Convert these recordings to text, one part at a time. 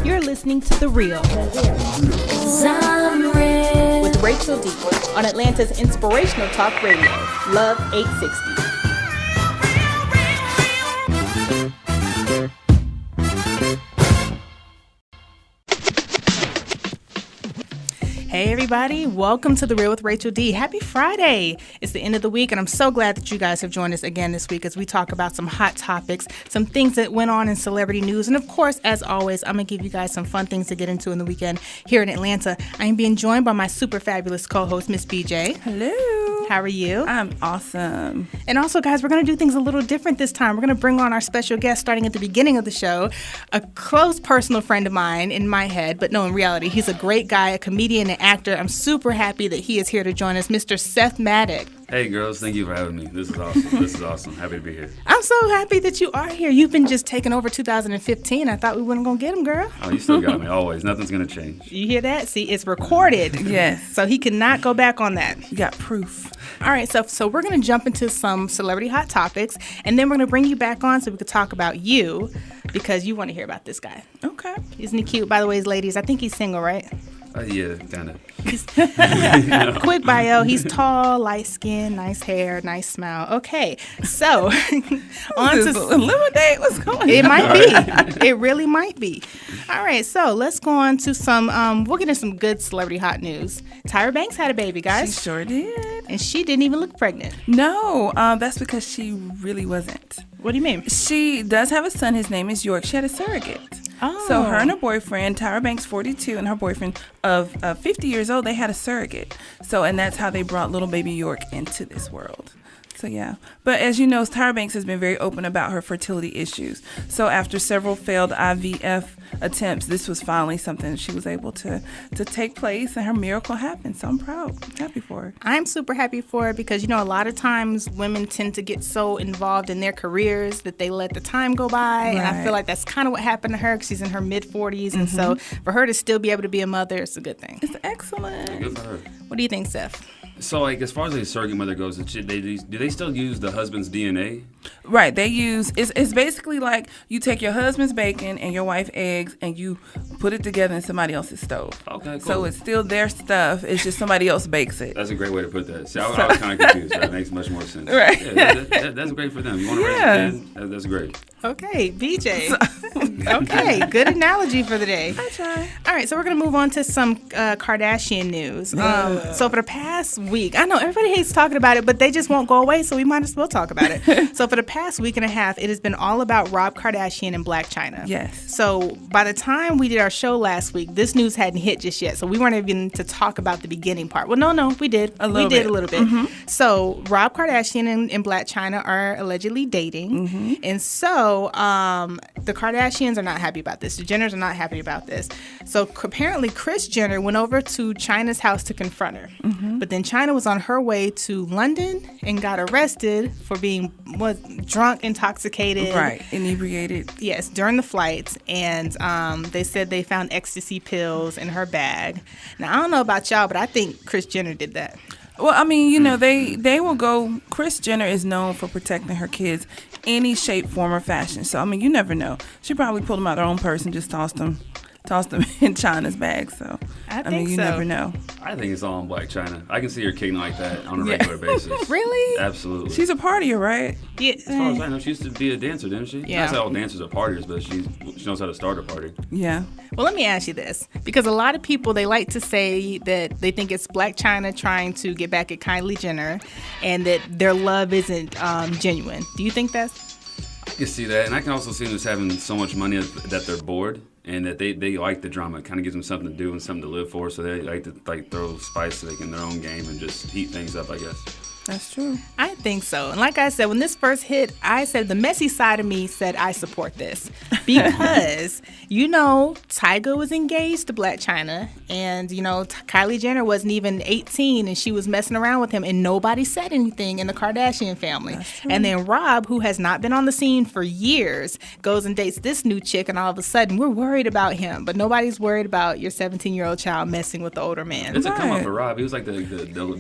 You're listening to The Real with Rachel D on Atlanta's inspirational talk radio, Love 860. Hey everybody, welcome to The Real with Rachel D. Happy Friday. It's the end of the week and I'm so glad that you guys have joined us again this week as we talk about some hot topics, some things that went on in celebrity news, and of course, as always, I'm going to give you guys some fun things to get into in the weekend here in Atlanta. I am being joined by my super fabulous co-host, Miss BJ. Hello. How are you? I'm awesome. And also, guys, we're going to do things a little different this time. We're going to bring on our special guest starting at the beginning of the show, a close personal friend of mine in my head, but no, in reality, he's a great guy, a comedian and actor. I'm super happy that he is here to join us, Mr. Seth Maddox. Hey, girls. Thank you for having me. This is awesome. This is awesome. Happy to be here. I'm so happy that you are here. You've been just taking over 2015. I thought we weren't going to get him, girl. Oh, you still got me. Always. Nothing's going to change. You hear that? See, it's recorded. Yes. So he cannot go back on that. You got proof. All right. So we're going to jump into some celebrity hot topics, and then we're going to bring you back on so we could talk about you because you want to hear about this guy. Okay. Isn't he cute? By the way, ladies, I think he's single, right? Yeah, kind of. Quick bio. He's tall, light skin, nice hair, nice smile. Okay, so on to eliminate. What's going on? It might be. It really might be. All right, so let's go on to some. We'll get into some good celebrity hot news. Tyra Banks had a baby, guys. She sure did, and she didn't even look pregnant. No, that's because she really wasn't. What do you mean? She does have a son. His name is York. She had a surrogate. Oh. So her and her boyfriend, Tyra Banks, 42, and her boyfriend of 50 years old, they had a surrogate. So, and that's how they brought little baby York into this world. So, yeah. But as you know, Tyra Banks has been very open about her fertility issues. So after several failed IVF attempts, this was finally something she was able to take place, and her miracle happened. So I'm proud. I'm happy for her. I'm super happy for her because, you know, a lot of times women tend to get so involved in their careers that they let the time go by. Right. And I feel like that's kind of what happened to her because she's in her mid-40s. And so for her to still be able to be a mother, it's a good thing. It's excellent. Good for her. What do you think, Seth? So, like, as far as the surrogate mother goes, do they still use the husband's DNA? Right. They use, it's basically like you take your husband's bacon and your wife's eggs and you put it together in somebody else's stove. Okay, cool. So it's still their stuff. It's just somebody else bakes it. That's a great way to put that. See, I was kind of confused. That makes much more sense. Right. Yeah, that's great for them. You want to raise a kid? That's great. Okay, BJ. Okay, good analogy for the day. I try. All right, so we're going to move on to some Kardashian news. So for the past week, I know everybody hates talking about it, but they just won't go away, so we might as well talk about it. So for the past week and a half, it has been all about Rob Kardashian and Blac Chyna. Yes. So by the time we did our show last week, this news hadn't hit just yet, so we weren't even to talk about the beginning part. Well, no, we did. A little bit. Mm-hmm. So Rob Kardashian and Blac Chyna are allegedly dating, and so the Kardashians are not happy about this. The Jenners are not happy about this. So apparently Kris Jenner went over to Chyna's house to confront her. But then Chyna was on her way to London and got arrested for being drunk, intoxicated. Right, inebriated. Yes, during the flight. And they said they found ecstasy pills in her bag. Now, I don't know about y'all, but I think Kris Jenner did that. Well, I mean, you know, they will go. Kris Jenner is known for protecting her kids any shape, form, or fashion. So, I mean, you never know. She probably pulled them out her own purse and just tossed them in Chyna's bag. So, I mean, you never know. I think it's all on Blac Chyna. I can see her kicking like that on a regular basis. Really? Absolutely. She's a partier, right? Yeah. As far as I know, she used to be a dancer, didn't she? Yeah. Not that all dancers are partiers, but she knows how to start a party. Yeah. Well, let me ask you this, because a lot of people, they like to say that they think it's Blac Chyna trying to get back at Kylie Jenner and that their love isn't genuine. Do you think that's? I can see that, and I can also see them just having so much money that they're bored and that they like the drama. It kind of gives them something to do and something to live for, so they like to throw spice in their own game and just heat things up, I guess. That's true. I think so. And like I said, when this first hit, I said the messy side of me said I support this because, you know, Tyga was engaged to Blac Chyna and, you know, Kylie Jenner wasn't even 18 and she was messing around with him and nobody said anything in the Kardashian family. And then Rob, who has not been on the scene for years, goes and dates this new chick and all of a sudden we're worried about him. But nobody's worried about your 17-year-old child messing with the older man. It's a come up for Rob. He was like the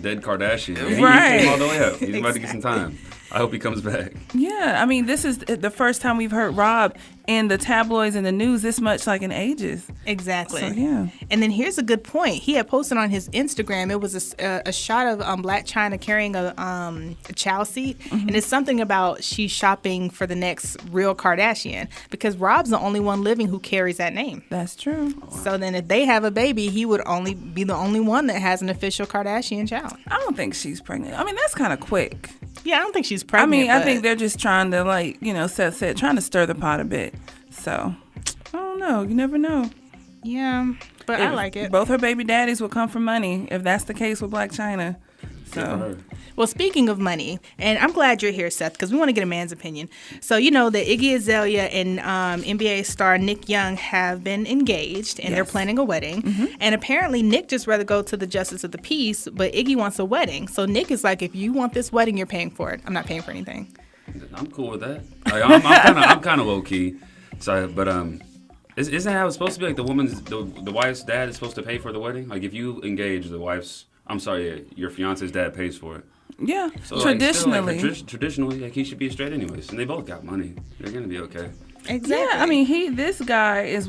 dead Kardashian. Right. All the way up. He's about to get some time. I hope he comes back. Yeah, I mean, this is the first time we've heard Rob in the tabloids and the news this much, like, in ages. Exactly. So, yeah. And then here's a good point. He had posted on his Instagram, it was a shot of Black China carrying a child seat. And it's something about she's shopping for the next real Kardashian, because Rob's the only one living who carries that name. That's true. So then if they have a baby, he would only be the only one that has an official Kardashian child. I don't think she's pregnant. I mean, that's kind of quick. Yeah, I don't think she's pregnant. I mean, I but think they're just trying to, like, you know, Seth said, trying to stir the pot a bit. So, I don't know. You never know. Yeah, but I like it. Both her baby daddies will come for money if that's the case with Blac Chyna. So, well, speaking of money, and I'm glad you're here, Seth, because we want to get a man's opinion. So, you know that Iggy Azalea and NBA star Nick Young have been engaged, and they're planning a wedding. And apparently, Nick just rather go to the justice of the peace, but Iggy wants a wedding. So Nick is like, if you want this wedding, you're paying for it. I'm not paying for anything. I'm cool with that. Like, I'm kind of low key. So, but isn't how it's supposed to be? Like the wife's dad is supposed to pay for the wedding. Like if you engage, your fiance's dad pays for it. yeah, So traditionally. Traditionally, like he should be straight anyways, and they both got money. They're gonna be okay. Exactly. Yeah, I mean, this guy is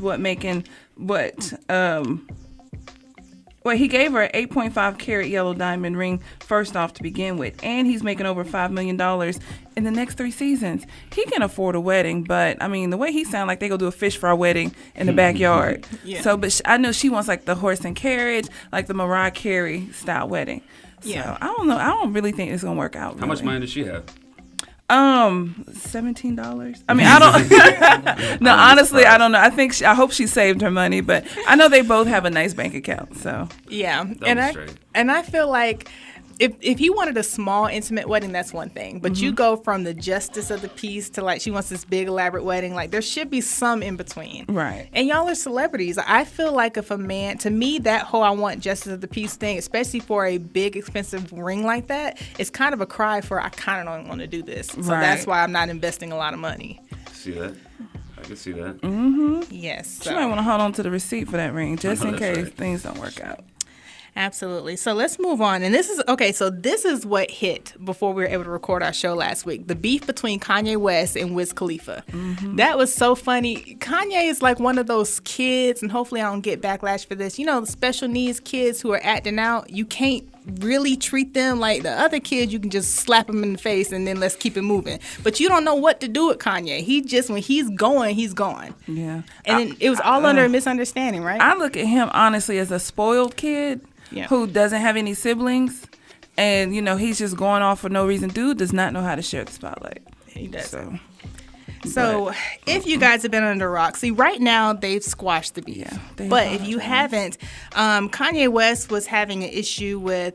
he gave her an 8.5 carat yellow diamond ring first off to begin with, and he's making over $5 million in the next 3 seasons. He can afford a wedding, but I mean, the way he sounds like they go do a fish fry wedding in the backyard. Yeah. So, but I know she wants like the horse and carriage, like the Mariah Carey style wedding. Yeah. So I don't know. I don't really think it's gonna work out. How much money does she have? $17. I mean, I don't. No, honestly, I don't know. I hope she saved her money, but I know they both have a nice bank account. So Yeah, Straight. and I feel like if he wanted a small intimate wedding, that's one thing. But you go from the justice of the peace to like she wants this big elaborate wedding. Like there should be some in between, right? And y'all are celebrities. I feel like if a man, to me, that whole I want justice of the peace thing, especially for a big expensive ring like that, is kind of a cry for I kind of don't want to do this. So that's why I'm not investing a lot of money. See that? I can see that. Yes. She might want to hold on to the receipt for that ring just in case right. things don't work out. Absolutely. So let's move on. And this is what hit before we were able to record our show last week. The beef between Kanye West and Wiz Khalifa. That was so funny. Kanye is like one of those kids, and hopefully I don't get backlash for this. You know, the special needs kids who are acting out, you can't really treat them like the other kids. You can just slap them in the face and then let's keep it moving. But you don't know what to do with Kanye. He just, when he's going, he's gone. Yeah. And it was all under a misunderstanding, right? I look at him honestly as a spoiled kid who doesn't have any siblings, and you know he's just going off for no reason. Dude does not know how to share the spotlight. He does. So if you guys have been under a rock, see, right now they've squashed the beef. Yeah, but if you haven't, Kanye West was having an issue with,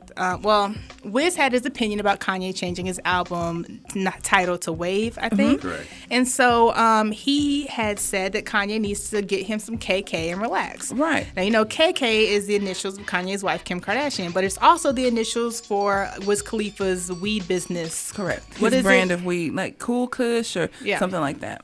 Wiz had his opinion about Kanye changing his album title to Wave, I think. Correct. And so he had said that Kanye needs to get him some KK and relax. Right. Now, you know, KK is the initials of Kanye's wife, Kim Kardashian, but it's also the initials for Wiz Khalifa's weed business. correct. What His is brand it? of weed, like Cool Kush or something like that.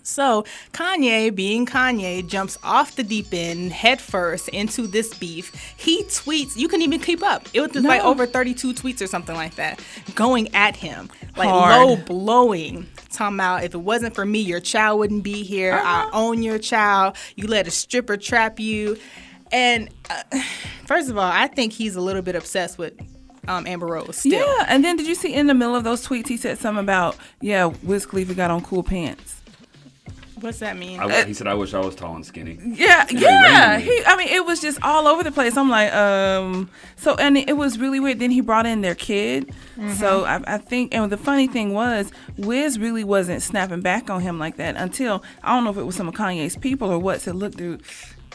So Kanye, being Kanye, jumps off the deep end head first into this beef. He tweets, you couldn't even keep up. It was just like over 32 tweets or something like that, going at him, like low blowing. Talking about, if it wasn't for me, your child wouldn't be here. I own your child. You let a stripper trap you. And first of all, I think he's a little bit obsessed with Amber Rose still. Yeah, and then did you see in the middle of those tweets he said something about, Wiz Khalifa got on cool pants. What's that mean? He said, "I wish I was tall and skinny." Yeah. It was just all over the place. I'm like, So, and it was really weird. Then he brought in their kid. So I think, and the funny thing was, Wiz really wasn't snapping back on him like that until, I don't know if it was some of Kanye's people or what, said, look, dude,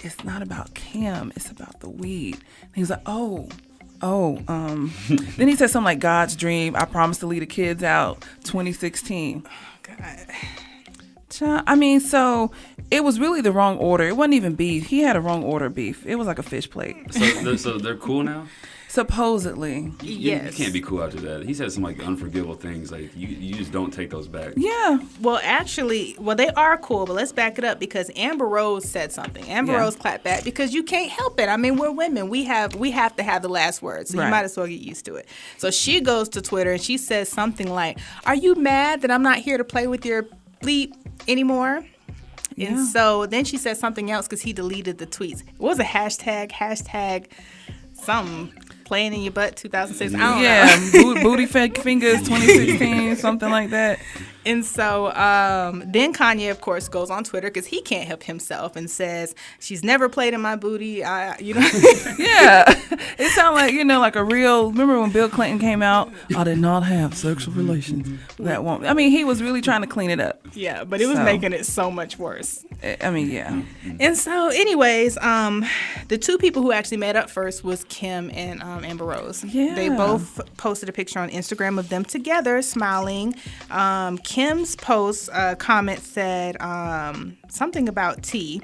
it's not about Kim. It's about the weed. And he was like, then he said something like God's dream. I promised to leave the kids out 2016. Oh, God. I mean, so it was really the wrong order. It wasn't even beef. He had a wrong order beef. It was like a fish plate. So they're cool now? Supposedly. You can't be cool after that. He said some like unforgivable things. Like you just don't take those back. Yeah. Well, actually, they are cool, but let's back it up because Amber Rose said something. Amber Rose clapped back because you can't help it. I mean, we're women. We have to have the last word, so you might as well get used to it. So she goes to Twitter and she says something like, "Are you mad that I'm not here to play with your bleep anymore?" Yeah. And so then she said something else because he deleted the tweets. It was a hashtag something. Playing in your butt 2006. I don't know. Booty fingers 2016, something like that. And so then Kanye, of course, goes on Twitter because he can't help himself and says, "She's never played in my booty." Yeah. It sounds like, like a real, remember when Bill Clinton came out? "I did not have sexual relations with that woman." I mean, he was really trying to clean it up. Yeah, but it was making it so much worse. I mean, yeah. And so anyways, the two people who actually met up first was Kim and Amber Rose. Yeah. They both posted a picture on Instagram of them together smiling. Kim's comment said something about tea,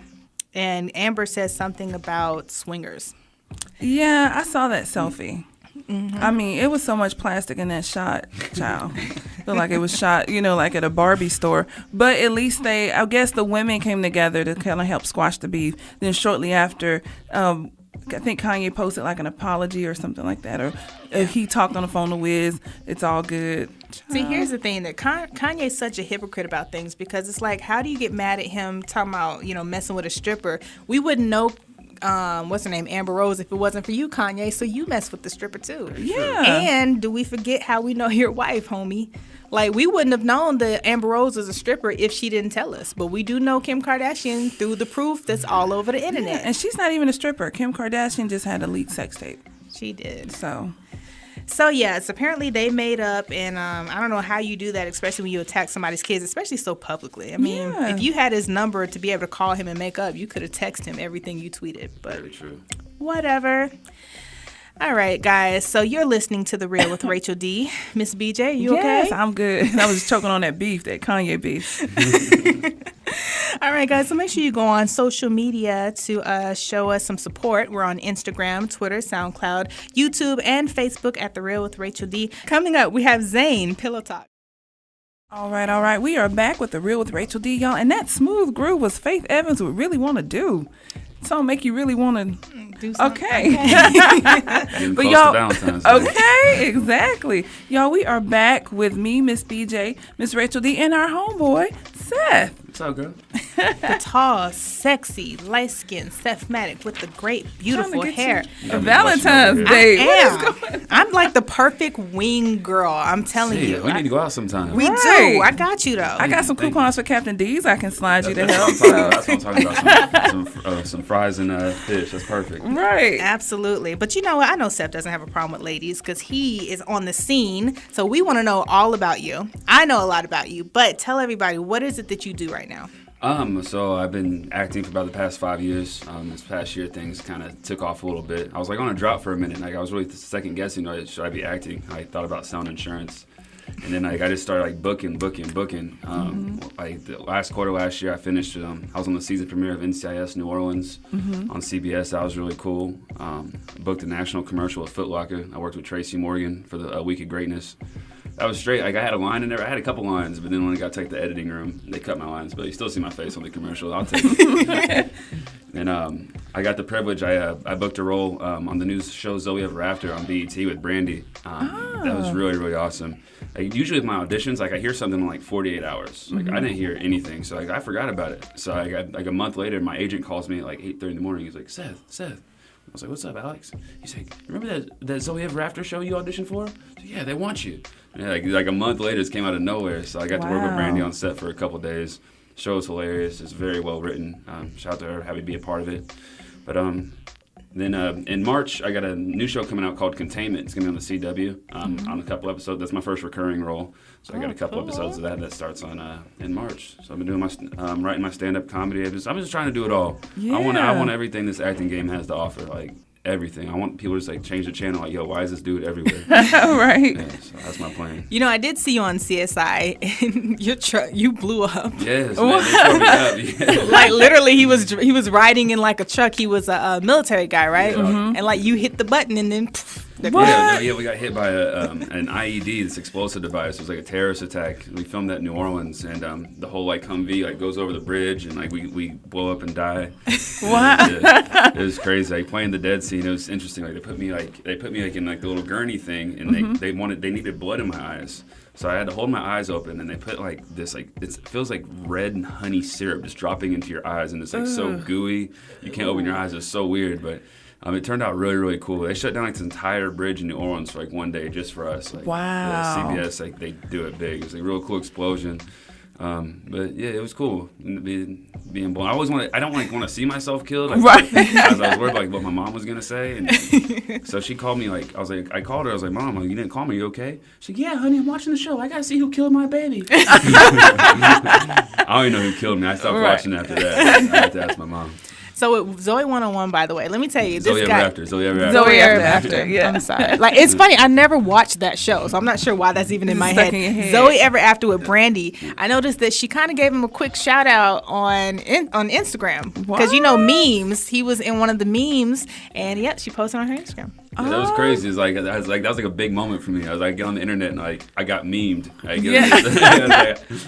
and Amber says something about swingers. Yeah, I saw that selfie. Mm-hmm. I mean, it was so much plastic in that shot, child. Feel like it was shot, like at a Barbie store. But at least I guess the women came together to kind of help squash the beef. Then shortly after, I think Kanye posted like an apology or something like that, or he talked on the phone to Wiz. It's all good. See, here's the thing that Kanye's such a hypocrite about things because it's like, how do you get mad at him talking about messing with a stripper? We wouldn't know. What's her name, Amber Rose, if it wasn't for you, Kanye, so you mess with the stripper too. Yeah. And do we forget how we know your wife, homie? Like, we wouldn't have known that Amber Rose is a stripper if she didn't tell us. But we do know Kim Kardashian through the proof that's all over the internet. Yeah, and she's not even a stripper. Kim Kardashian just had a leaked sex tape. She did. So yes, apparently they made up, and I don't know how you do that, especially when you attack somebody's kids, especially so publicly. I mean, if you had his number to be able to call him and make up, you could have texted him everything you tweeted. But very true. Whatever. All right, guys. So you're listening to The Real with Rachel D. Miss BJ, you okay? Yes, I'm good. I was choking on that beef, that Kanye beef. All right, guys. So make sure you go on social media to show us some support. We're on Instagram, Twitter, SoundCloud, YouTube, and Facebook at The Real with Rachel D. Coming up, we have Zane, Pillow Talk. All right. We are back with The Real with Rachel D, y'all. And that smooth groove was Faith Evans would really want to do. So make you really want to do something. Okay. But y'all, okay, exactly. Y'all, we are back with me, Miss BJ, Miss Rachel D, and our homeboy, Seth. What's up, girl? The tall, sexy, light-skinned Seth Maddox with the great, beautiful hair. Valentine's Day. I'm like the perfect wing girl. I'm telling you. We need to go out sometime. We do. I got you, though. I got some coupons for Captain D's I can slide you to help. That's what I'm talking about. Some fries and fish. That's perfect. Right. Absolutely. But you know what? I know Seth doesn't have a problem with ladies because he is on the scene. So we want to know all about you. I know a lot about you, but tell everybody, what is it that you do right now? So I've been acting for about the past 5 years. This past year, things kind of took off a little bit. I was like on a drop for a minute. Like I was really second guessing, should I be acting? I thought about selling insurance. And then I just started like booking. Like the last quarter last year, I finished. I was on the season premiere of NCIS New Orleans on CBS. That was really cool. Booked a national commercial with Foot Locker. I worked with Tracy Morgan for the Week of Greatness. That was straight. Like I had a line in there. I had a couple lines, but then when I got to take the editing room, they cut my lines. But you still see my face on the commercial. I'll take it. And I got the privilege. I booked a role on the new show Zoe Ever After on BET with Brandy. That was really, really awesome. Like, usually with my auditions, like I hear something in like 48 hours. Like I didn't hear anything, so like I forgot about it. So I got like a month later, my agent calls me at like 8:30 in the morning. He's like, Seth. I was like, what's up, Alex? He's like, remember that Zoe Ever After show you auditioned for? So, yeah, they want you. And like a month later, it came out of nowhere. So I got to work with Brandy on set for a couple of days. Show was hilarious. It's very well written. Shout out to her, happy to be a part of it. But then in March, I got a new show coming out called Containment. It's going to be on the CW on a couple episodes. That's my first recurring role. So I got a couple episodes of that starts on in March. So I've been doing my writing my stand-up comedy. I'm just trying to do it all. Yeah. I want everything this acting game has to offer, like everything. I want people to just like change the channel. Like, yo, why is this dude everywhere? Right. Yeah, so that's my plan. You know, I did see you on CSI, and your truck, you blew up. Yes, man, they tore me up. Yeah. Like literally, he was riding in like a truck. He was a military guy, right? Yeah. And like you hit the button, and then Yeah, we got hit by an IED, this explosive device. It was like a terrorist attack. We filmed that in New Orleans, and the whole like Humvee like goes over the bridge, and like we blow up and die. Wow. It was crazy. Like playing the dead scene, it was interesting. Like they put me in like the little gurney thing, and they needed blood in my eyes. So I had to hold my eyes open, and they put like this, like it feels like red and honey syrup just dropping into your eyes, and it's like so gooey. You can't open your eyes. It's so weird, but it turned out really, really cool. They shut down like this entire bridge in New Orleans for like one day just for us. Like, wow. CBS, like they do it big. It was like a real cool explosion. But yeah, it was cool being born. I don't want to see myself killed. Like, right. I was worried like what my mom was gonna say, and so she called me. Like I called her. I was like, Mom, you didn't call me. You okay? She's like, Yeah, honey, I'm watching the show. I gotta see who killed my baby. I don't even know who killed me. I stopped watching after that. I had to ask my mom. So with Zoe 101, by the way, let me tell you, this Zoe guy. Zoe Ever After. Yeah. I'm sorry. Like, it's funny. I never watched that show, so I'm not sure why that's even in my head. Zoe Ever After with Brandy. I noticed that she kind of gave him a quick shout out on Instagram because memes. He was in one of the memes, and she posted on her Instagram. Yeah, that was crazy. It's like that was like a big moment for me. I was like, get on the internet and like I got memed. Like,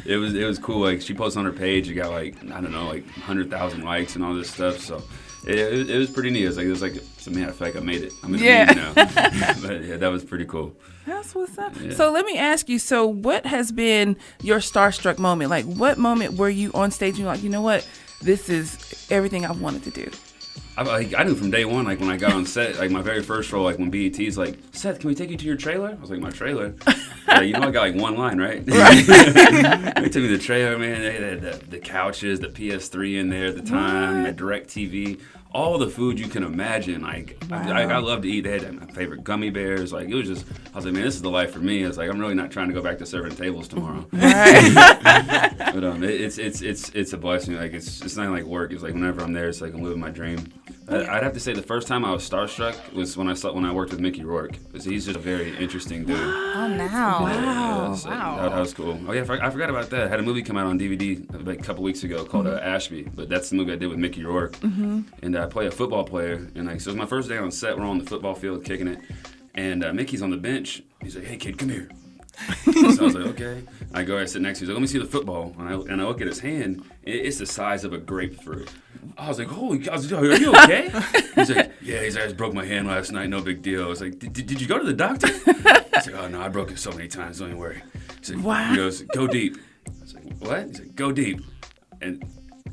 it was cool. Like she posted on her page, it got like 100,000 likes and all this stuff. So it was pretty neat. It was like as a matter of fact, I made it. I'm in the meme now. But yeah, that was pretty cool. That's what's up. Yeah. So let me ask you. So what has been your starstruck moment? Like what moment were you on stage and you're like, you know what, this is everything I've wanted to do? I knew from day one, like when I got on set, like my very first role, like when BET's like, Seth, can we take you to your trailer? I was like, my trailer? I got like one line, right? They took me to the trailer, man. They had the couches, the PS3 in there at the time, the DirecTV, all the food you can imagine. Like I love to eat. They had my favorite gummy bears. Like it was just, I was like, man, this is the life for me. It's like I'm really not trying to go back to serving tables tomorrow. Right. But it's a blessing. Like it's not like work. It's like whenever I'm there, it's like I'm living my dream. I'd have to say the first time I was starstruck was when I worked with Mickey Rourke, because he's just a very interesting dude. Oh, now. Wow. That was cool. Oh yeah, I forgot about that. I had a movie come out on DVD like a couple weeks ago called Ashby, but that's the movie I did with Mickey Rourke, and I play a football player, and so it was my first day on set. We're on the football field kicking it, and Mickey's on the bench. He's like, "Hey kid, come here." So I was like, okay. I sit next to him. He's like, let me see the football. And I look at his hand. It's the size of a grapefruit. I was like, holy cow, are you okay? He's like, yeah. He's like, I just broke my hand last night. No big deal. I was like, did you go to the doctor? I was like, oh no, I broke it so many times. Don't even worry. He's like, wow. He goes, go deep. I was like, what? He's like, go deep.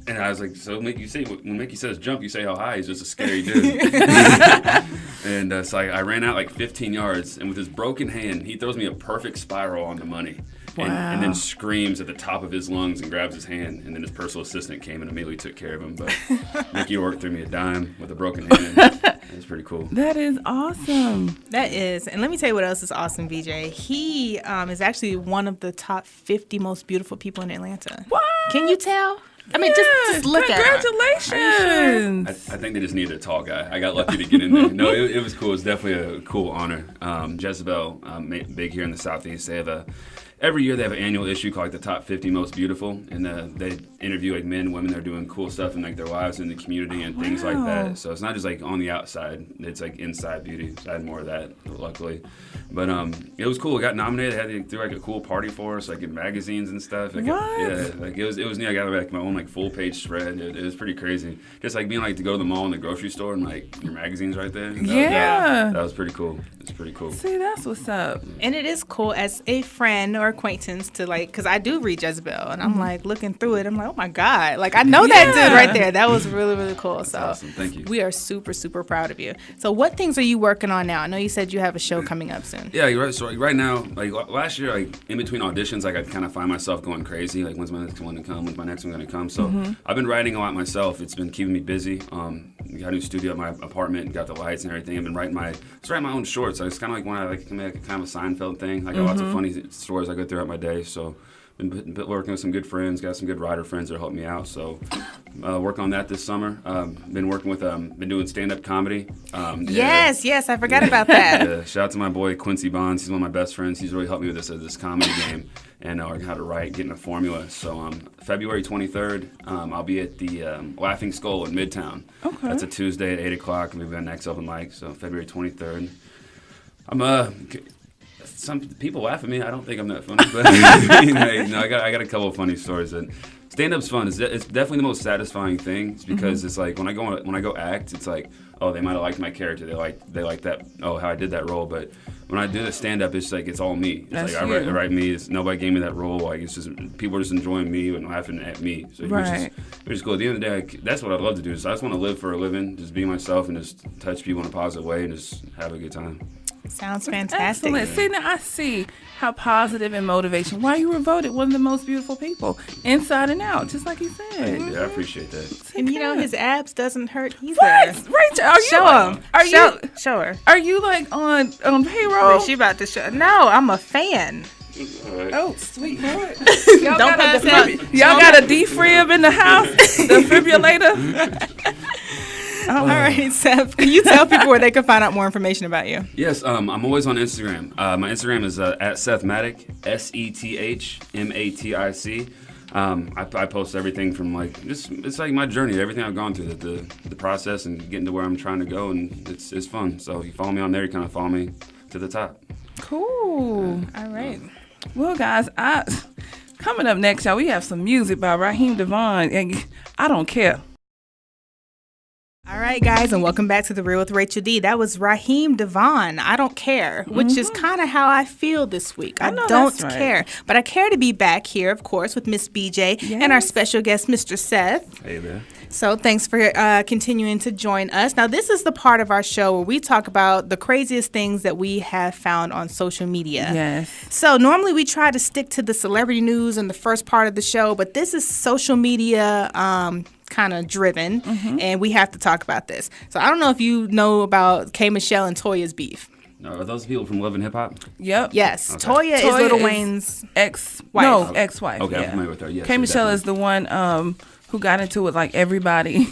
And I was like, so when Mickey says jump, you say how high. He's just a scary dude. And so I ran out like 15 yards, and with his broken hand, he throws me a perfect spiral on the money. Wow. And then screams at the top of his lungs and grabs his hand, and then his personal assistant came and immediately took care of him. But Mickey Rourke threw me a dime with a broken hand. It was pretty cool. That is awesome. That is. And let me tell you what else is awesome, VJ. He is actually one of the top 50 most beautiful people in Atlanta. What? Can you tell? I mean, just look at her. Congratulations. I think they just needed a tall guy. I got lucky to get in there. No, it was cool. It was definitely a cool honor. Jezebel, big here in the Southeast, they have every year they have an annual issue called like the Top 50 Most Beautiful, and they interview like men and women that are doing cool stuff in like their lives in the community and things like that. So it's not just like on the outside; it's like inside beauty. So I had more of that, luckily. But it was cool. I got nominated. They threw like a cool party for us, like in magazines and stuff. Like, it was neat. I got like my own like full page spread. It was pretty crazy. Just like being like to go to the mall and the grocery store and like your magazines right there. That was pretty cool. It's pretty cool. See, that's what's up. And it is cool as a friend or acquaintance to like, because I do read Jezebel, and I'm like looking through it. I'm like, oh my God, like I know that dude right there. That was really, really cool. That's so awesome. Thank you. We are super, super proud of you. So what things are you working on now? I know you said you have a show coming up soon. Yeah, you're right. So right now, like last year, like in between auditions, like I kind of find myself going crazy. Like, when's my next one to come? When's my next one going to come? So I've been writing a lot myself. It's been keeping me busy. Got a new studio at my apartment, got the lights and everything. I've been writing my own shorts. So it's kind of like when I like make a kind of a Seinfeld thing. I got lots of funny stories I go throughout my day. So been working with some good friends, got some good writer friends that help me out. So work on that this summer. Been working with been doing stand-up comedy. Yes, I forgot about that. Yeah, shout out to my boy Quincy Bonds. He's one of my best friends. He's really helped me with this comedy game and how to write, getting a formula. So February 23rd, I'll be at the Laughing Skull in Midtown. Okay. That's a Tuesday at 8 o'clock, and we've got next open mic. So February 23rd. Some people laugh at me. I don't think I'm that funny, but I got a couple of funny stories. And stand-up's fun. It's definitely the most satisfying thing. It's because it's like when I go act, it's like, oh, they might have liked my character. They like that. Oh, how I did that role. But when I do the stand-up, it's like it's all me. It's like I write me. Nobody gave me that role. Like it's just people are just enjoying me and laughing at me. So which is cool. At the end of the day, that's what I love to do. So I just want to live for a living, just be myself and just touch people in a positive way and just have a good time. Sounds fantastic. Excellent. See, now I see how positive and motivation. Why you were voted one of the most beautiful people, inside and out, just like you said. Yeah, I appreciate that. And his abs doesn't hurt either. What? Rachel, are you? Show him. Show her. Are you like on payroll? She about to show. No, I'm a fan. Right. Oh, sweetheart. Y'all got a defib in the house? Defibrillator? All right, Seth, can you tell people where they can find out more information about you? Yes, I'm always on Instagram. My Instagram is at Seth Matic, SETHMATIC. I post everything from it's like my journey, everything I've gone through, the process and getting to where I'm trying to go, and it's fun. So if you follow me on there, you kind of follow me to the top. Cool. All right. Well, guys, coming up next, y'all, we have some music by Raheem DeVaughn, and I Don't Care. All right, guys, and welcome back to The Real with Rachel D. That was Raheem DeVaughn, I Don't Care, which is kind of how I feel this week. I don't care. But I care to be back here, of course, with Miss BJ and our special guest, Mr. Seth. Hey there. So thanks for continuing to join us. Now, this is the part of our show where we talk about the craziest things that we have found on social media. Yes. So normally we try to stick to the celebrity news in the first part of the show, but this is social media kind of driven, and we have to talk about this. So I don't know if you know about K. Michelle and Toya's beef. No, are those people from Love and Hip Hop? Yep. Yes. Okay. Toya is Lil Wayne's ex-wife. No, ex-wife. Okay, yeah. I'm familiar with her. Yes, K. Michelle is the one who got into it like everybody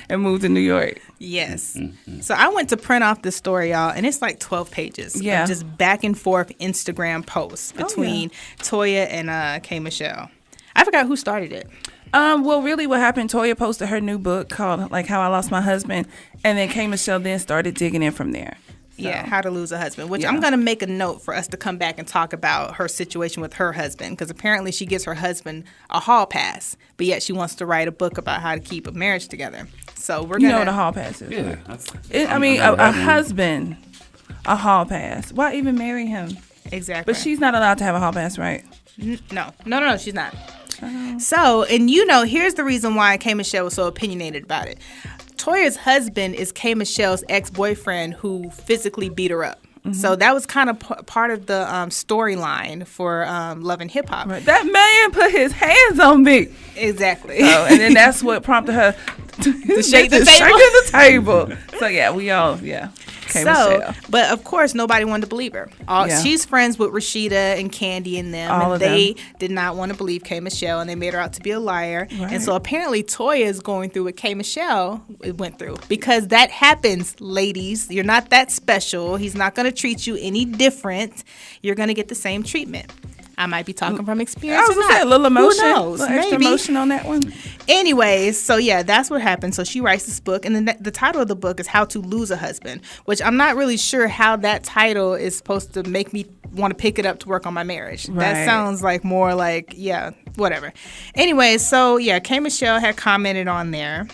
and moved to New York. Yes. So I went to print off this story, y'all, and it's like 12 pages of just back and forth Instagram posts between Toya and K. Michelle. I forgot who started it. Well, really what happened, Toya posted her new book called like How I Lost My Husband, and then K. Michelle then started digging in from there. So. Yeah, How to Lose a Husband, which I'm going to make a note for us to come back and talk about her situation with her husband, because apparently she gives her husband a hall pass, but yet she wants to write a book about how to keep a marriage together. So we're going to... You know what a hall pass is? Yeah. A husband, a hall pass. Why even marry him? Exactly. But she's not allowed to have a hall pass, right? No, she's not. So, and here's the reason why K. Michelle was so opinionated about it. Toya's husband is K. Michelle's ex-boyfriend who physically beat her up. So that was kind of part of the storyline for Love and Hip Hop. Right. That man put his hands on me. Exactly. So, and then that's what prompted her to shake the table. So yeah, we all K. Michelle. But of course, nobody wanted to believe her. She's friends with Rashida and Candy and them, all and they did not want to believe K. Michelle, and they made her out to be a liar. Right. And so apparently, Toya is going through what K. Michelle went through, because that happens, ladies. You're not that special. He's not going to treat you any different. You're going to get the same treatment. I might be talking from experience. I was going to say a little emotion. Who knows? A little extra emotion on that one. Anyways, so yeah, that's what happened. So she writes this book, and then the title of the book is How to Lose a Husband, which I'm not really sure how that title is supposed to make me want to pick it up to work on my marriage. Right. That sounds like more like, whatever. Anyways, so yeah, K. Michelle had commented on there.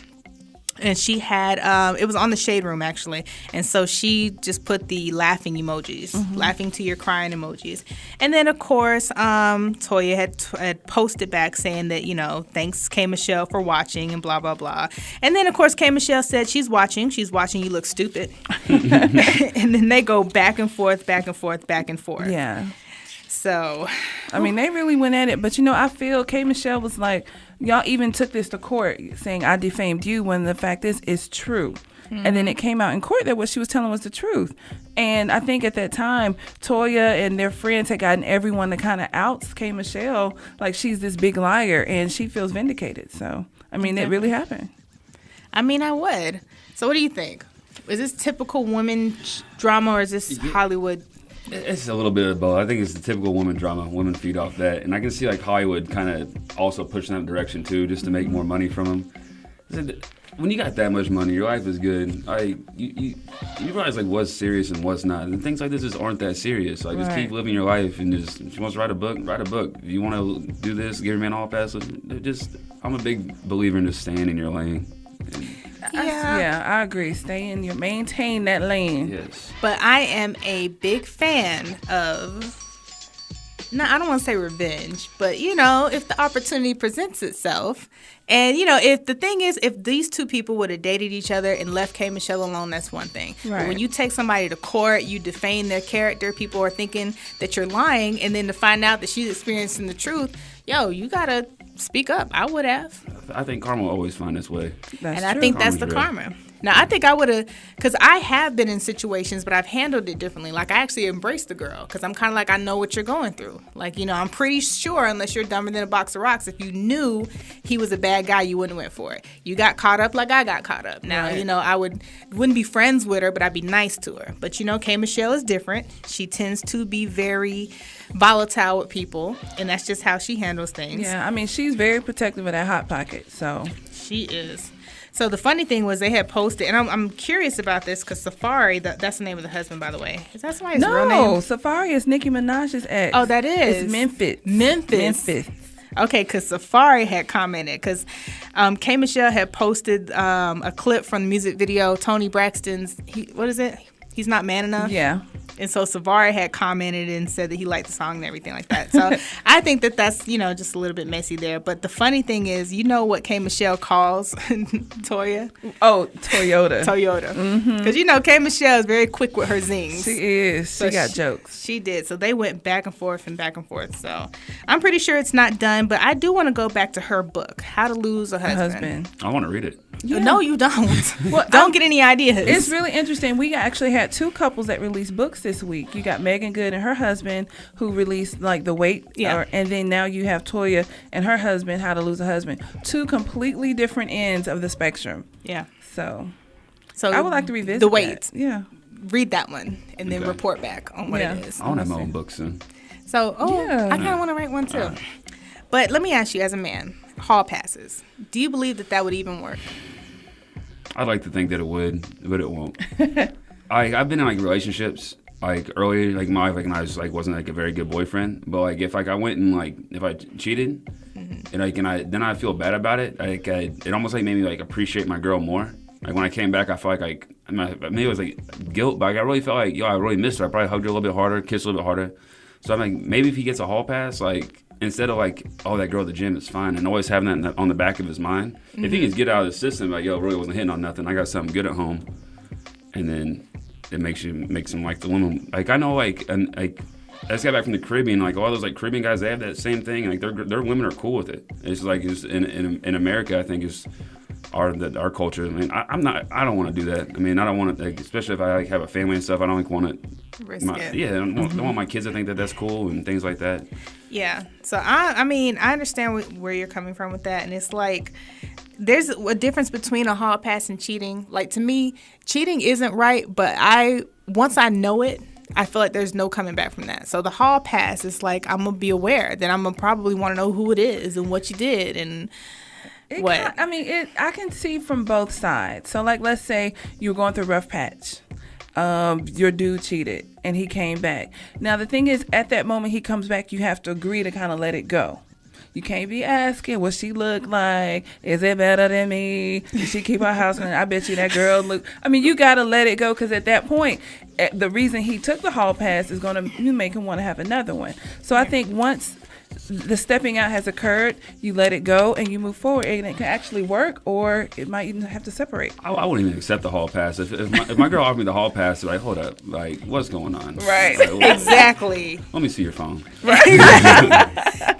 And she had, it was on the Shade Room, actually. And so she just put the laughing emojis, laughing to your crying emojis. And then, of course, Toya had posted back saying that, thanks, K. Michelle, for watching and blah, blah, blah. And then, of course, K. Michelle said, she's watching, you look stupid. And then they go back and forth, back and forth, back and forth. Yeah. So. I mean, they really went at it. But, I feel K. Michelle was like, y'all even took this to court saying I defamed you when the fact is it's true. And then it came out in court that what she was telling was the truth. And I think at that time, Toya and their friends had gotten everyone to kind of out K. Michelle like she's this big liar, and she feels vindicated. So, I mean, it really happened. I mean, I would. So what do you think? Is this typical women drama, or is this Hollywood? It's a little bit of both. I think it's the typical woman drama. Women feed off that. And I can see like Hollywood kind of also pushing that direction too, just to make more money from them. When you got that much money, your life is good. Like you realize like what's serious and what's not, and things like this just aren't that serious. Like just keep living your life, and just if you want to write a book, write a book. If you want to do this, give your man all pass. I'm a big believer in just staying in your lane. I agree. Maintain that lane. Yes. But I am a big fan of. No, I don't want to say revenge, but if the opportunity presents itself, and if the thing is, if these two people would have dated each other and left K. Michelle alone, that's one thing. Right. But when you take somebody to court, you defame their character, people are thinking that you're lying, and then to find out that she's experiencing the truth, you gotta speak up. I would have. I think karma will always find its way. And I think that's the karma. Now, I think I would have, because I have been in situations, but I've handled it differently. Like, I actually embraced the girl, because I'm kind of like, I know what you're going through. Like, I'm pretty sure, unless you're dumber than a box of rocks, if you knew he was a bad guy, you wouldn't have went for it. You got caught up like I got caught up. Now, I wouldn't be friends with her, but I'd be nice to her. But, K. Michelle is different. She tends to be very volatile with people, and that's just how she handles things. Yeah, I mean, she's very protective of that Hot Pocket, so. She is. So the funny thing was they had posted, and I'm curious about this because Safari, that's the name of the husband, by the way. Is that somebody's real name? No, Safari is Nicki Minaj's ex. Oh, that is? It's Memphis. Memphis. Okay, because Safari had commented, because K. Michelle had posted a clip from the music video, Tony Braxton's, what is it? He's Not Man Enough? Yeah. And so Safari had commented and said that he liked the song and everything like that. So I think that's, just a little bit messy there. But the funny thing is, what K. Michelle calls Toya? Oh, Toyota. Because, K. Michelle is very quick with her zings. She is. So she got jokes. She did. So they went back and forth. So I'm pretty sure it's not done. But I do want to go back to her book, How to Lose a Husband. I want to read it. Yeah. No, you don't. Don't get any ideas. It's really interesting. We actually had two couples that released books this week. You got Megan Good and her husband who released like The Wait. Yeah. And then now you have Toya and her husband, How to Lose a Husband. Two completely different ends of the spectrum. Yeah. So I would like to revisit The Wait. That. Yeah. Read that one and then report back on what it is. I want to have my own book soon. So, I kind of want to write one too. But let me ask you, as a man, hall passes. Do you believe that would even work? I'd like to think that it would, but it won't. I've been in like relationships like earlier, like my life, and I was like wasn't like a very good boyfriend. But like if like I went and like if I cheated, and like then I feel bad about it. Like it almost like made me like appreciate my girl more. Like when I came back, I felt like maybe it was like guilt, but like, I really felt like I really missed her. I probably hugged her a little bit harder, kissed her a little bit harder. So I'm like, maybe if he gets a hall pass, like instead of like, that girl at the gym is fine, and always having that on the back of his mind, if he can get out of the system, like, really wasn't hitting on nothing, I got something good at home, and then it makes him like the woman. Like I know, like, and like I just got back from the Caribbean, like all those like Caribbean guys, they have that same thing, and like their women are cool with it. It's like in America, I think is our culture. I mean, I don't want to do that. I mean, I don't want to, like, especially if I like have a family and stuff. I don't like want to risk it. Yeah, I don't want my kids to think that that's cool and things like that. Yeah. So I mean, I understand where you're coming from with that, and it's like there's a difference between a hall pass and cheating. Like to me, cheating isn't right, but once I know it, I feel like there's no coming back from that. So the hall pass is like I'm gonna be aware that I'm gonna probably want to know who it is and what you did and. I can see from both sides. So, like, let's say you were going through a rough patch. Your dude cheated, and he came back. Now, the thing is, at that moment he comes back, you have to agree to kind of let it go. You can't be asking what she look like. Is it better than me? Did she keep her house? And I bet you that girl look. I mean, you got to let it go because at that point, the reason he took the hall pass is going to make him want to have another one. So I think once the stepping out has occurred, you let it go and you move forward, and it can actually work, or it might even have to separate. I wouldn't even accept the hall pass. If my girl offered me the hall pass, like, hold up, like, what's going on? Right. Like, exactly. Let me see your phone. Right.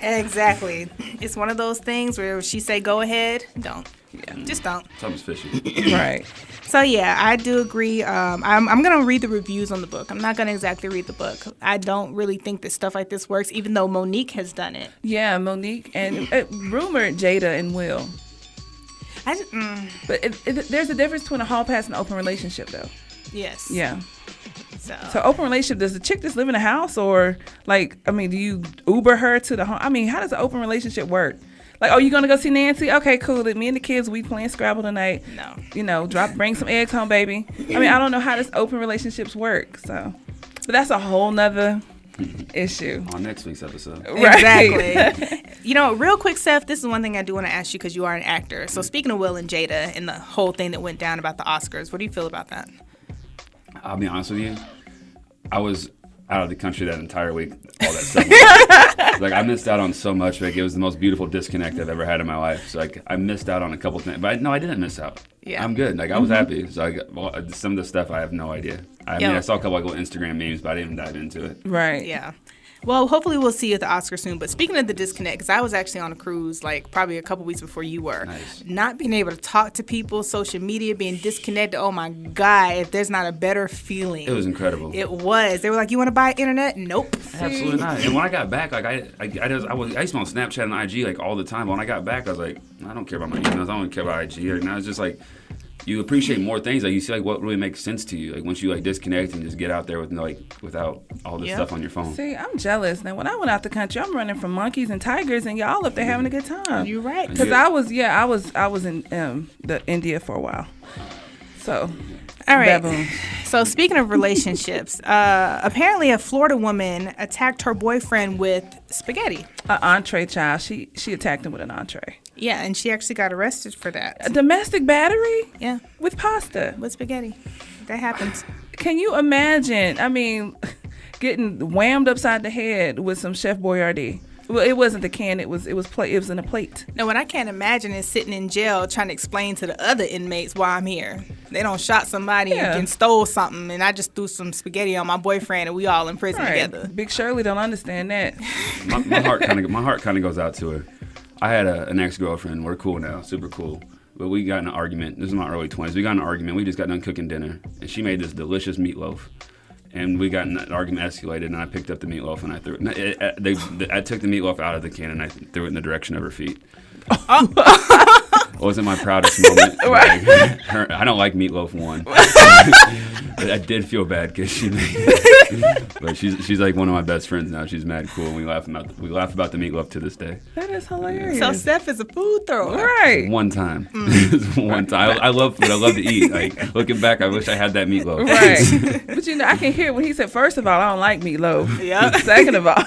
Exactly. It's one of those things where if she say go ahead, don't. Yeah. Just don't. Something's fishy. Right. So yeah, I do agree. I'm gonna read the reviews on the book. I'm not gonna exactly read the book. I don't really think that stuff like this works, even though Monique has done it. Yeah, Monique and rumored Jada and Will. But there's a difference between a hall pass and an open relationship, though. Yes. Yeah. So open relationship, does the chick just live in a house, or like, I mean, do you Uber her to the home? I mean, how does an open relationship work? Like, oh, you gonna go see Nancy? Okay, cool. Me and the kids, we playing Scrabble tonight. No. You know, bring some eggs home, baby. I mean, I don't know how this open relationships work. So, but that's a whole nother issue. On next week's episode. Right. Exactly. You know, real quick, Seth, this is one thing I do want to ask you because you are an actor. So speaking of Will and Jada and the whole thing that went down about the Oscars, what do you feel about that? I'll be honest with you. I was out of the country that entire week. All that stuff. Like I missed out on so much. Like it was the most beautiful disconnect I've ever had in my life. So like I missed out on a couple things, but I didn't miss out. Yeah. I'm good. Like I was happy. So some of the stuff I have no idea. I mean, I saw a couple like little Instagram memes, but I didn't even dive into it. Right. Yeah. Well, hopefully we'll see you at the Oscars soon. But speaking of the disconnect, because I was actually on a cruise like probably a couple weeks before you were. Nice. Not being able to talk to people, social media, being disconnected. Oh my God, if there's not a better feeling. It was incredible. It was. They were like, you want to buy internet? Nope. Absolutely not. And when I got back, like I used to be on Snapchat and IG like all the time. But when I got back, I was like, I don't care about my emails. I don't care about IG. And now it's just like you appreciate more things. Like you see like what really makes sense to you. Like once you like disconnect and just get out there with without all this stuff on your phone. See, I'm jealous. Now, when I went out the country, I'm running from monkeys and tigers, and y'all up there having a good time. You're right. Because I was in the India for a while. So, all right. baboons. So speaking of relationships, apparently a Florida woman attacked her boyfriend with spaghetti. An entree child. She attacked him with an entree. Yeah, and she actually got arrested for that. A domestic battery? Yeah, With pasta. with spaghetti. That happens. Can you imagine? I mean, getting whammed upside the head with some Chef Boyardee. Well, it wasn't the can. It was in a plate. No, what I can't imagine is sitting in jail trying to explain to the other inmates why I'm here. They don't shot somebody and stole something, and I just threw some spaghetti on my boyfriend, and we all in prison together. Big Shirley don't understand that. my heart kind of goes out to her. I had an ex-girlfriend. We're cool now, super cool. But we got in an argument. This is my early 20s. We got in an argument. We just got done cooking dinner, and she made this delicious meatloaf. And we got in that argument escalated, and I picked up the meatloaf and I threw it. I took the meatloaf out of the can and I threw it in the direction of her feet. It wasn't my proudest moment. Right. I don't like meatloaf one. But I did feel bad because she made it. But she's like one of my best friends now. She's mad cool, and we laugh about the meatloaf to this day. That is hilarious. So Steph is a food thrower. Right. One time. One time. I love food. I love to eat. Like looking back, I wish I had that meatloaf. Right. But I can hear when he said, first of all, I don't like meatloaf. Yeah. Second of all.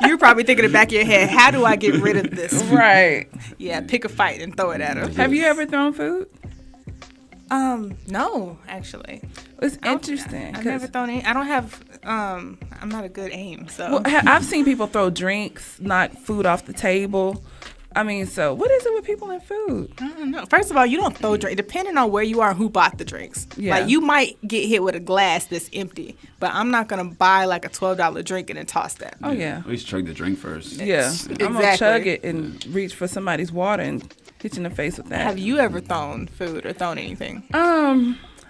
You're probably thinking in the back of your head, how do I get rid of this? Right. Yeah, pick a fight and throw it at her. Have you ever thrown food? No, actually. It's interesting. I've never thrown any. I don't have, I'm not a good aim, so. Well, I've seen people throw drinks, knock food off the table. I mean, so what is it with people and food? I don't know. First of all, you don't throw drinks, depending on where you are and who bought the drinks. Yeah. Like, you might get hit with a glass that's empty, but I'm not going to buy like a $12 drink and then toss that. Oh, yeah. At least chug the drink first. Yeah. Exactly. I'm going to chug it and reach for somebody's water and hit you in the face with that. Have you ever thrown food or thrown anything?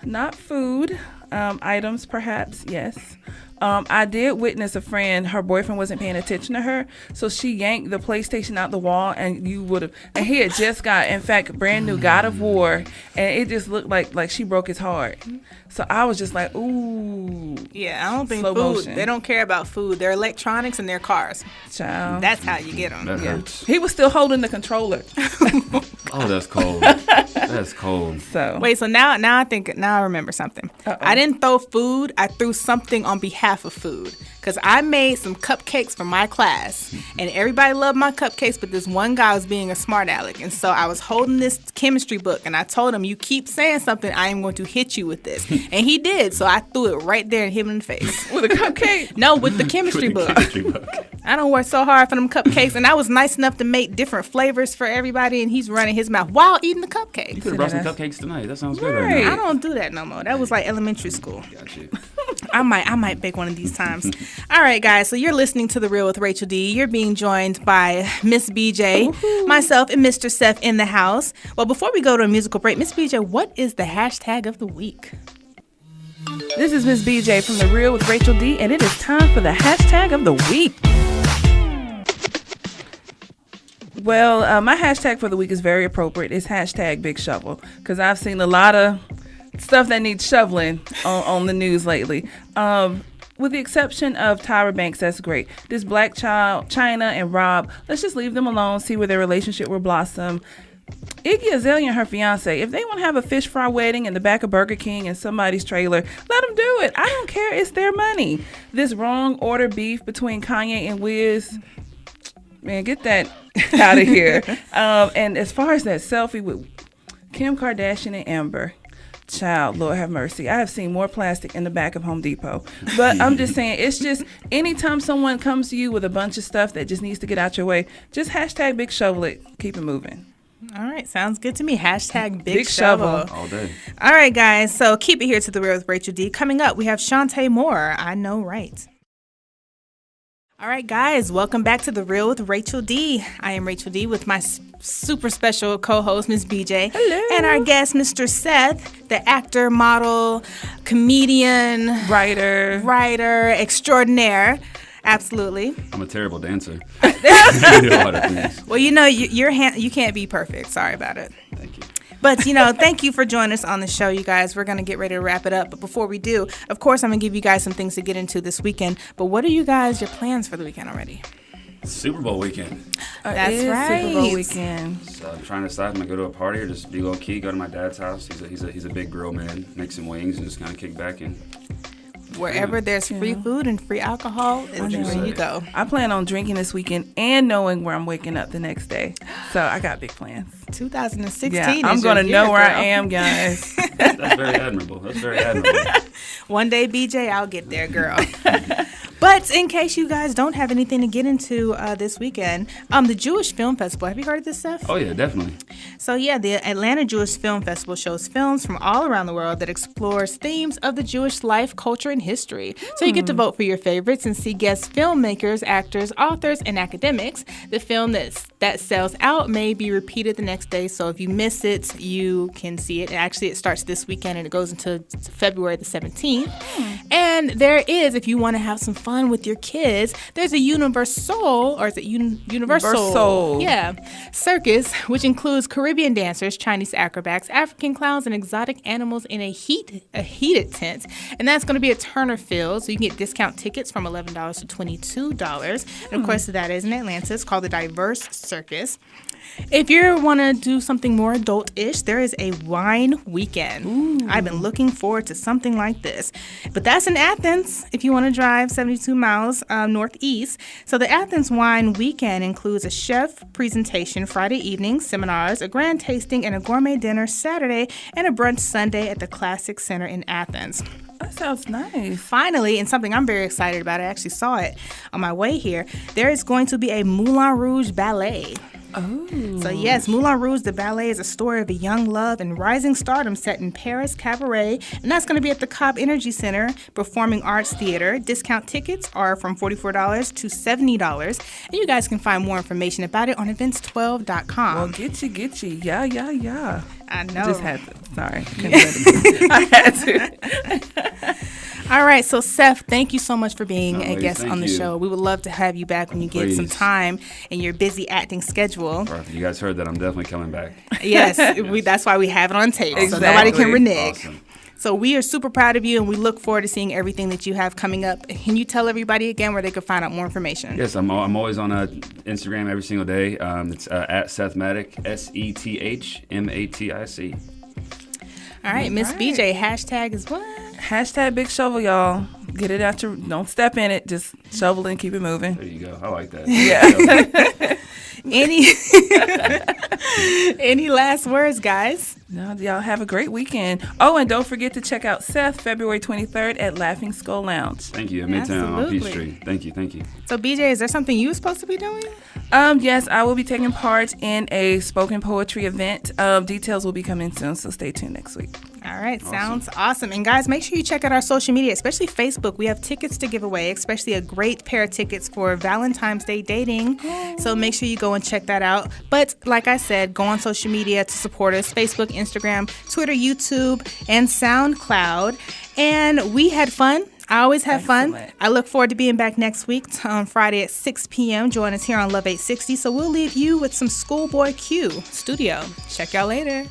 Not food. Items, perhaps, yes. I did witness a friend, her boyfriend wasn't paying attention to her, so she yanked the PlayStation out the wall, and and he had just got, in fact, brand new God of War, and it just looked like she broke his heart. So I was just like, ooh. Yeah, I don't think Slow food, motion. they don't care about food. They're electronics and their cars. Child. That's how you get them. That Yeah. hurts. He was still holding the controller. Oh, that's cold. That's cold. So Wait, so now I remember something. Uh-oh. I didn't throw food. I threw something on behalf of food. Because I made some cupcakes for my class. And everybody loved my cupcakes, but this one guy was being a smart aleck. And so I was holding this chemistry book, and I told him, you keep saying something, I am going to hit you with this. And he did. So I threw it right there and hit him in the face. with a cupcake. No, with the chemistry book. I don't work so hard for them cupcakes. And I was nice enough to make different flavors for everybody, and he's running his mouth while eating the You cupcake. could have brought some cupcakes tonight. That sounds good Right. right now. I don't do that no more. That was like elementary school. Got you. I might bake one of these times. All right, guys. So you're listening to The Real with Rachel D. You're being joined by Miss BJ, myself, and Mr. Seth in the house. Well, before we go to a musical break, Miss BJ, what is the hashtag of the week? This is Miss BJ from The Real with Rachel D, and it is time for the hashtag of the week. Well, my hashtag for the week is very appropriate. It's hashtag Big Shovel, because I've seen a lot of stuff that needs shoveling on the news lately. with the exception of Tyra Banks, that's great. This Black Child, China, and Rob, let's just leave them alone, see where their relationship will blossom. Iggy Azalea and her fiance, if they want to have a fish fry wedding in the back of Burger King in somebody's trailer, let them do it. I don't care. It's their money. This wrong order beef between Kanye and Wiz, man, get that out of here. And as far as that selfie with Kim Kardashian and Amber, child, Lord have mercy. I have seen more plastic in the back of Home Depot. But I'm just saying, it's just anytime someone comes to you with a bunch of stuff that just needs to get out your way, just hashtag big shovel it. Keep it moving. All right, sounds good to me. Hashtag big shovel. All day. All right, guys. So keep it here to The Real with Rachel D. Coming up, we have Shantae Moore. I know, right? All right, guys. Welcome back to The Real with Rachel D. I am Rachel D. with my super special co-host, Miss BJ. Hello. And our guest, Mr. Seth, the actor, model, comedian, writer extraordinaire. Absolutely. I'm a terrible dancer. I do a lot of things. Well, you can't be perfect. Sorry about it. Thank you. But, thank you for joining us on the show, you guys. We're going to get ready to wrap it up. But before we do, of course, I'm going to give you guys some things to get into this weekend. But what are your plans for the weekend already? Super Bowl weekend. That's right. Super Bowl weekend. So I'm trying to decide if I'm going to go to a party or just be low key, go to my dad's house. He's a big grill man, make some wings and just kind of kick back and... Wherever there's free food and free alcohol is where you go. I plan on drinking this weekend and knowing where I'm waking up the next day. So I got big plans. 2016 Yeah, I'm going to know where I am, guys. That's very admirable. One day, BJ, I'll get there, girl. But in case you guys don't have anything to get into this weekend, the Jewish Film Festival. Have you heard of this stuff? Oh, yeah, definitely. So, yeah, the Atlanta Jewish Film Festival shows films from all around the world that explores themes of the Jewish life, culture, and history. So you get to vote for your favorites and see guest filmmakers, actors, authors, and academics. The film that sells out may be repeated the next day. So if you miss it, you can see it. Actually, it starts this weekend and it goes until February the 17th. And there is, if you want to have some fun with your kids, there's a Universal circus, which includes Caribbean dancers, Chinese acrobats, African clowns, and exotic animals in a heated tent. And that's going to be at Turner Field, so you can get discount tickets from $11 to $22. And of course, that is in Atlanta. It's called the Diverse Circus. If you want to do something more adult-ish, there is a wine weekend. Ooh. I've been looking forward to something like this. But that's in Athens, if you want to drive 72 miles northeast. So the Athens Wine Weekend includes a chef presentation Friday evening, seminars, a grand tasting, and a gourmet dinner Saturday, and a brunch Sunday at the Classic Center in Athens. That sounds nice. Finally, and something I'm very excited about, I actually saw it on my way here, there is going to be a Moulin Rouge ballet. Oh. So yes, Moulin Rouge, the ballet, is a story of a young love and rising stardom set in Paris Cabaret, and that's going to be at the Cobb Energy Center Performing Arts Theater. Discount tickets are from $44 to $70, and you guys can find more information about it on events12.com. Well, get you. Yeah. I know. I just had to. Sorry. I had to. All right, so Seth, thank you so much for being a Ladies, guest on the show. We would love to have you back when you get some time in your busy acting schedule. Perfect. You guys heard that. I'm definitely coming back. Yes, that's why we have it on tape, Exactly. so nobody can renege. Awesome. So we are super proud of you, and we look forward to seeing everything that you have coming up. Can you tell everybody again where they can find out more information? Yes, I'm always on Instagram every single day. It's at Sethmatic, SETHMATIC. All right, Miss BJ, hashtag is what? Hashtag big shovel, y'all. Get it out don't step in it. Just shovel and keep it moving. There you go. I like that. Yeah. Any last words, guys? No, y'all have a great weekend. Oh, and don't forget to check out Seth February 23rd at Laughing Skull Lounge. Thank you. Midtown on Peachtree. Thank you. So, BJ, is there something you were supposed to be doing? Yes, I will be taking part in a spoken poetry event. Details will be coming soon, so stay tuned next week. All right, sounds awesome. And guys, make sure you check out our social media, especially Facebook. We have tickets to give away, especially a great pair of tickets for Valentine's Day dating. So make sure you go and check that out. But like I said, go on social media to support us: Facebook, Instagram, Twitter, YouTube, and SoundCloud. And we had fun. I always have fun. I look forward to being back next week on Friday at 6 p.m. Join us here on Love 860. So we'll leave you with some Schoolboy Q Studio. Check y'all later.